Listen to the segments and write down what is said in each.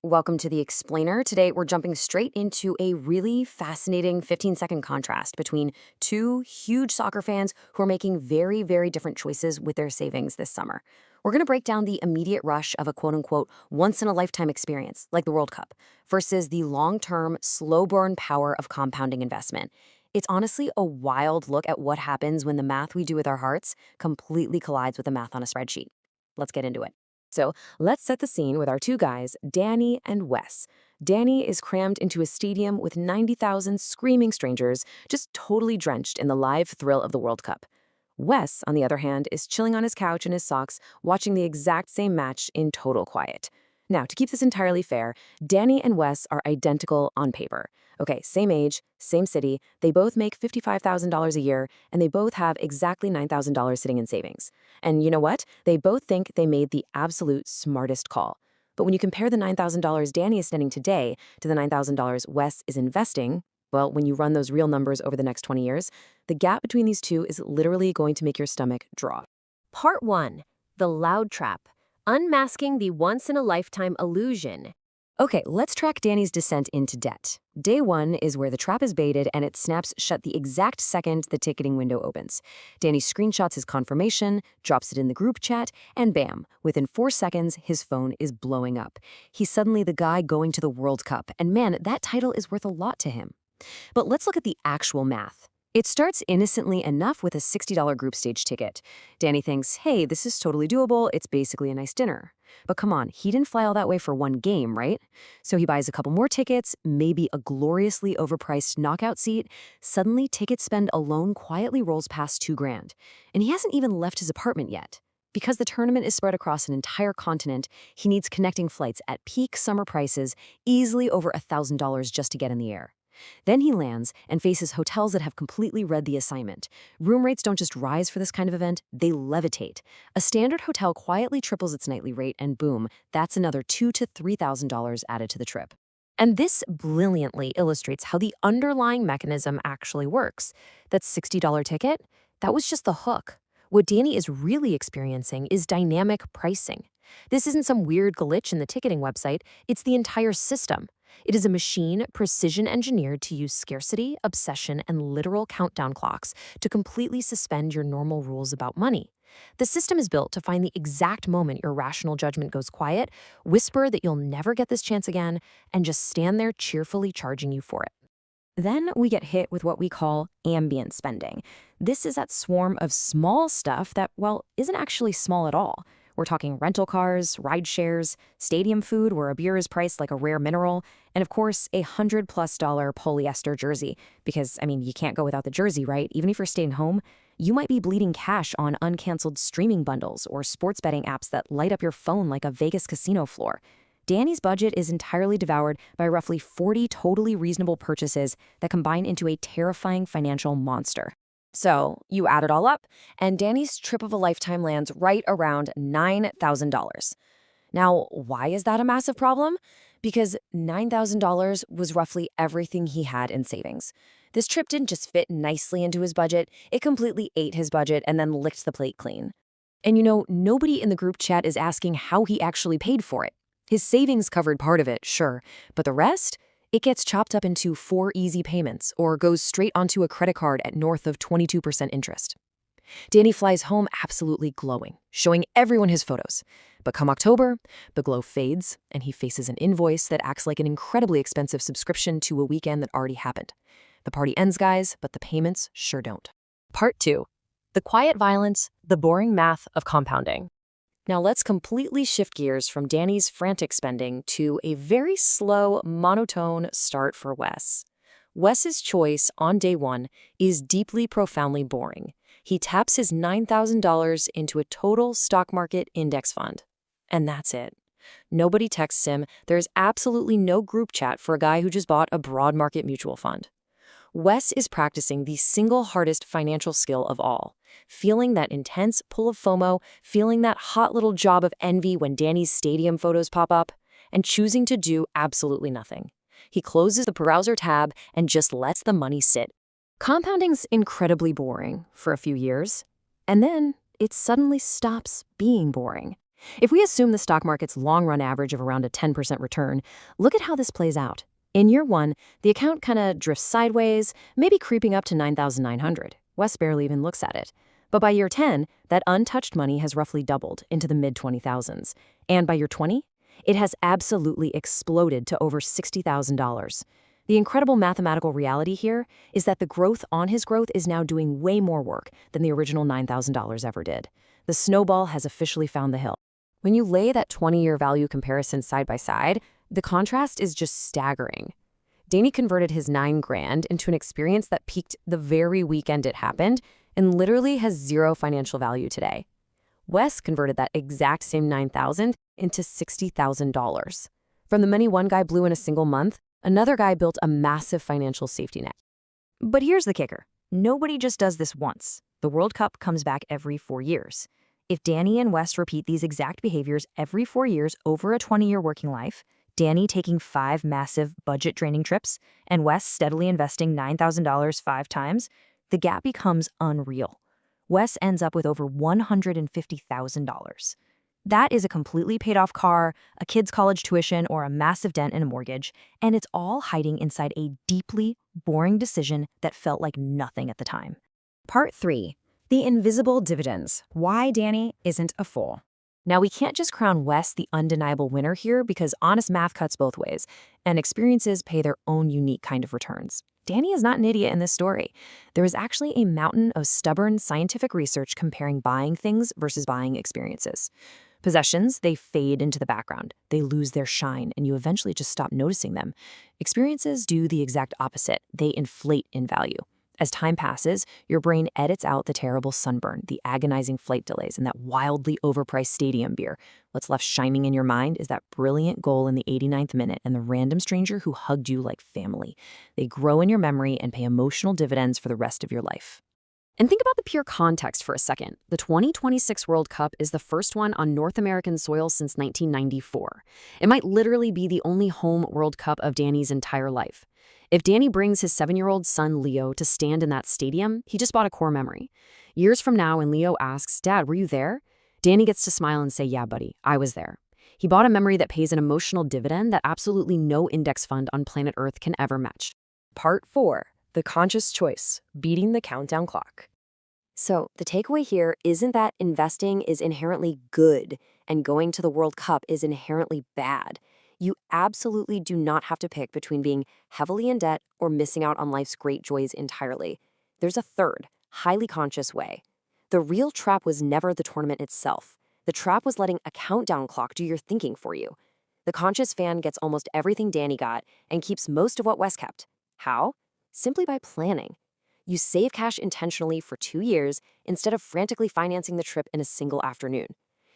Welcome to the Explainer. Today, we're jumping straight into a really fascinating 15-second contrast between two huge soccer fans who are making very, very different choices with their savings this summer. We're going to break down the immediate rush of a quote-unquote once-in-a-lifetime experience, like the World Cup, versus the long-term, slow-burn power of compounding investment. It's honestly a wild look at what happens when the math we do with our hearts completely collides with the math on a spreadsheet. Let's get into it. So let's set the scene with our two guys, Danny and Wes. Danny is crammed into a stadium with 90,000 screaming strangers, just totally drenched in the live thrill of the World Cup. Wes, on the other hand, is chilling on his couch in his socks, watching the exact same match in total quiet. Now, to keep this entirely fair, Danny and Wes are identical on paper. Okay, same age, same city, they both make $55,000 a year, and they both have exactly $9,000 sitting in savings. And you know what? They both think they made the absolute smartest call. But when you compare the $9,000 Danny is spending today to the $9,000 Wes is investing, well, when you run those real numbers over the next 20 years, the gap between these two is literally going to make your stomach drop. Part 1. The Loud Trap. Unmasking the once-in-a-lifetime illusion. Okay, let's track Danny's descent into debt. Day one is where the trap is baited and it snaps shut the exact second the ticketing window opens. Danny screenshots his confirmation, drops it in the group chat, and bam, within 4 seconds, his phone is blowing up. He's suddenly the guy going to the World Cup, and man, that title is worth a lot to him. But let's look at the actual math. It starts innocently enough with a $60 group stage ticket. Danny thinks, hey, this is totally doable, it's basically a nice dinner. But come on, he didn't fly all that way for one game, right? So he buys a couple more tickets, maybe a gloriously overpriced knockout seat. Suddenly, ticket spend alone quietly rolls past $2,000. And he hasn't even left his apartment yet. Because the tournament is spread across an entire continent, he needs connecting flights at peak summer prices, easily over $1,000 just to get in the air. Then he lands and faces hotels that have completely read the assignment. Room rates don't just rise for this kind of event, they levitate. A standard hotel quietly triples its nightly rate, and boom, that's another $2,000 to $3,000 added to the trip. And this brilliantly illustrates how the underlying mechanism actually works. That $60 ticket, that was just the hook. What Danny is really experiencing is dynamic pricing. This isn't some weird glitch in the ticketing website, it's the entire system. It is a machine precision engineered to use scarcity, obsession, and literal countdown clocks to completely suspend your normal rules about money. The system is built to find the exact moment your rational judgment goes quiet, whisper that you'll never get this chance again, and just stand there cheerfully charging you for it. Then we get hit with what we call ambient spending. This is that swarm of small stuff that, well, isn't actually small at all. We're talking rental cars, ride shares, stadium food where a beer is priced like a rare mineral, and of course, $100+ polyester jersey. Because, you can't go without the jersey, right? Even if you're staying home, you might be bleeding cash on uncanceled streaming bundles or sports betting apps that light up your phone like a Vegas casino floor. Danny's budget is entirely devoured by roughly 40 totally reasonable purchases that combine into a terrifying financial monster. So you add it all up, and Danny's trip of a lifetime lands right around $9,000. Now, why is that a massive problem? Because $9,000 was roughly everything he had in savings. This trip didn't just fit nicely into his budget, it completely ate his budget and then licked the plate clean. And nobody in the group chat is asking how he actually paid for it. His savings covered part of it, sure, but the rest? It gets chopped up into 4 easy payments or goes straight onto a credit card at north of 22% interest. Danny flies home absolutely glowing, showing everyone his photos. But come October, the glow fades, and he faces an invoice that acts like an incredibly expensive subscription to a weekend that already happened. The party ends, guys, but the payments sure don't. Part 2. The quiet violence, the boring math of compounding. Now let's completely shift gears from Danny's frantic spending to a very slow, monotone start for Wes. Wes's choice on day one is deeply, profoundly boring. He taps his $9,000 into a total stock market index fund. And that's it. Nobody texts him. There's absolutely no group chat for a guy who just bought a broad market mutual fund. Wes is practicing the single hardest financial skill of all, feeling that intense pull of FOMO, feeling that hot little job of envy when Danny's stadium photos pop up, and choosing to do absolutely nothing. He closes the browser tab and just lets the money sit. Compounding's incredibly boring for a few years, and then it suddenly stops being boring. If we assume the stock market's long-run average of around a 10% return, look at how this plays out. In year one, the account kind of drifts sideways, maybe creeping up to 9,900. Wes barely even looks at it. But by year 10, that untouched money has roughly doubled into the mid-20,000s. And by year 20, it has absolutely exploded to over $60,000. The incredible mathematical reality here is that the growth on his growth is now doing way more work than the original $9,000 ever did. The snowball has officially found the hill. When you lay that 20-year value comparison side by side, the contrast is just staggering. Danny converted his $9,000 into an experience that peaked the very weekend it happened and literally has zero financial value today. Wes converted that exact same $9,000 into $60,000. From the money one guy blew in a single month, another guy built a massive financial safety net. But here's the kicker. Nobody just does this once. The World Cup comes back every 4 years. If Danny and Wes repeat these exact behaviors every 4 years over a 20-year working life, Danny taking 5 massive budget-draining trips, and Wes steadily investing $9,000 5 times, the gap becomes unreal. Wes ends up with over $150,000. That is a completely paid-off car, a kid's college tuition, or a massive dent in a mortgage, and it's all hiding inside a deeply boring decision that felt like nothing at the time. Part 3. The invisible dividends. Why Danny isn't a fool. Now, we can't just crown Wes the undeniable winner here because honest math cuts both ways, and experiences pay their own unique kind of returns. Danny is not an idiot in this story. There is actually a mountain of stubborn scientific research comparing buying things versus buying experiences. Possessions, they fade into the background. They lose their shine, and you eventually just stop noticing them. Experiences do the exact opposite. They inflate in value. As time passes, your brain edits out the terrible sunburn, the agonizing flight delays, and that wildly overpriced stadium beer. What's left shining in your mind is that brilliant goal in the 89th minute and the random stranger who hugged you like family. They grow in your memory and pay emotional dividends for the rest of your life. And think about the pure context for a second. The 2026 World Cup is the first one on North American soil since 1994. It might literally be the only home World Cup of Danny's entire life. If Danny brings his 7-year-old son Leo to stand in that stadium, he just bought a core memory. Years from now, when Leo asks, "Dad, were you there?" Danny gets to smile and say, "Yeah, buddy, I was there." He bought a memory that pays an emotional dividend that absolutely no index fund on planet Earth can ever match. Part 4. The conscious choice, beating the countdown clock. So the takeaway here isn't that investing is inherently good and going to the World Cup is inherently bad. You absolutely do not have to pick between being heavily in debt or missing out on life's great joys entirely. There's a third, highly conscious way. The real trap was never the tournament itself. The trap was letting a countdown clock do your thinking for you. The conscious fan gets almost everything Danny got and keeps most of what Wes kept. How? Simply by planning. You save cash intentionally for 2 years instead of frantically financing the trip in a single afternoon.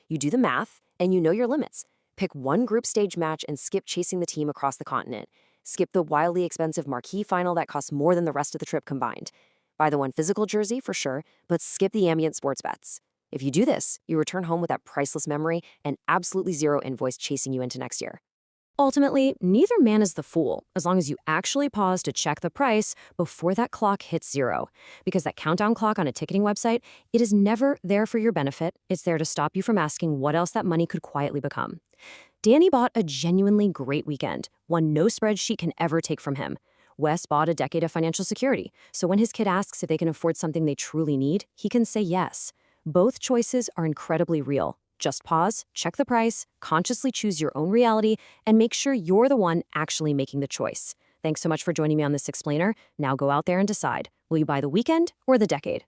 You do the math, and you know your limits. Pick one group stage match and skip chasing the team across the continent. Skip the wildly expensive marquee final that costs more than the rest of the trip combined. Buy the one physical jersey for sure, but skip the ambient sports bets. If you do this, you return home with that priceless memory and absolutely zero invoice chasing you into next year. Ultimately, neither man is the fool, as long as you actually pause to check the price before that clock hits zero. Because that countdown clock on a ticketing website, it is never there for your benefit. It's there to stop you from asking what else that money could quietly become. Danny bought a genuinely great weekend, one no spreadsheet can ever take from him. Wes bought a decade of financial security, so when his kid asks if they can afford something they truly need, he can say yes. Both choices are incredibly real. Just pause, check the price, consciously choose your own reality, and make sure you're the one actually making the choice. Thanks so much for joining me on this explainer. Now go out there and decide. Will you buy the weekend or the decade?